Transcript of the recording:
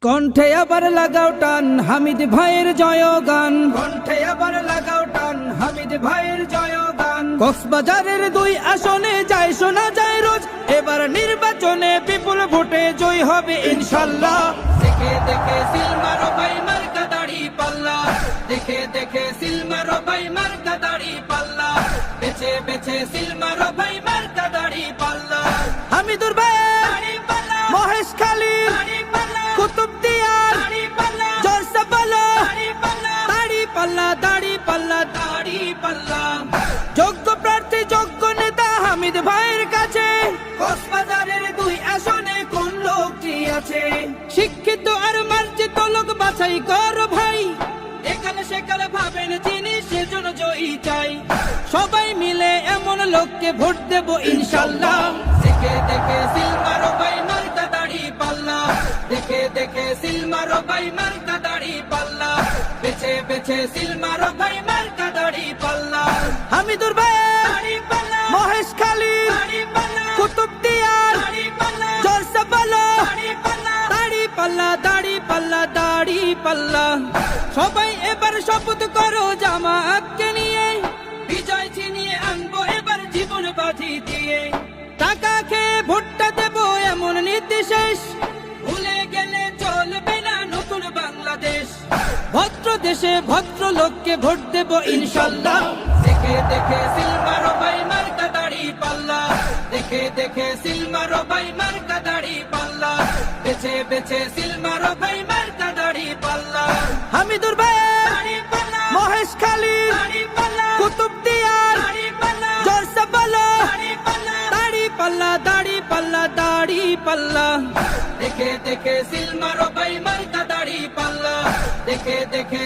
কণ্ঠে আবার লাগাও টান হামিদ ভাইয়ের জয়গান, কণ্ঠে আবার লাগাও টান হামিদ ভাইয়ের জয়গান। কক্সবাজারের দুই আসনে যায় শোনা যায় রোজ, এবার নির্বাচনে বিপুল ভোটে জয় হবে ইনশাল্লাহ। দেখে দেখে সিল মারো ভাই মার্কা দাড়ি পাল্লা, দেখে দেখে সিল মারো ভাই মার্কা দাড়ি পাল্লা, বেছে বেছে সিল মারো ভাই মার্কা দাড়ি পাল্লা। হামিদুর ভাই মহেশ খালি কুতুবদিয়ার জোরসে বলো দাড়ি পাল্লা দাড়ি পাল্লা দাড়ি পাল্লা। যোগ্য প্রার্থী যোগ্য নেতা হামিদ ভাইয়ের কাছে, কক্সবাজারের দুই আসনে কোন লোকটি আছে? শিক্ষিত আর মার্জিত লোক বাছাই করো ভাই, এখানে সেখানে ভাবেন যিনি সেজন্য জয়ী চাই। সবাই মিলে এমন লোককে ভোট দেব ইনশাল্লাহ। দেখে দেখে সিল মারো ভাই মার্কা দাড়ি পাল্লা, দেখে দেখে সিল মারো ভাই মার্কা দাড়ি পাল্লা, বেছে বেছে সিল মারো ভাই মার্কা দাড়ি পাল্লা। হামিদুর ভাই মহেশ খালি কুতুবদিয়ার জোরসে বলো দাড়ি পাল্লা দাড়ি পাল্লা দাড়ি পাল্লা। সবাই এবার শপথ করো জামাতকে নিয়ে, বিজয় ছিনিয়ে আনবো এবার জীবন বাজি দিয়ে। টাকা খেয়ে ভোটটা দেবো এমন নীতি শেষ, ভুলে গেলে চলবে না নতুন বাংলাদেশ। ভদ্র দেশে ভদ্র লোককে ভোট দেব ইনশাল্লাহ। দেখে দেখে সিল মারো ভাই মার্কা দাড়ি পাল্লা, দেখে দেখে সিল মারো ভাই মার্কা দাড়ি পাল্লা, বেছে বেছে সিল মারো ভাই মার্কা দাড়ি পাল্লা। হামিদুর ভাই মহেশ খালি কুতুবদিয়ার জোরসে বলো দাড়ি পাল্লা দাড়ি পাল্লা দাড়ি পাল্লা। দেখে দেখে সিল মারো ভাই মার্কা দাড়ি পাল্লা, দেখে দেখে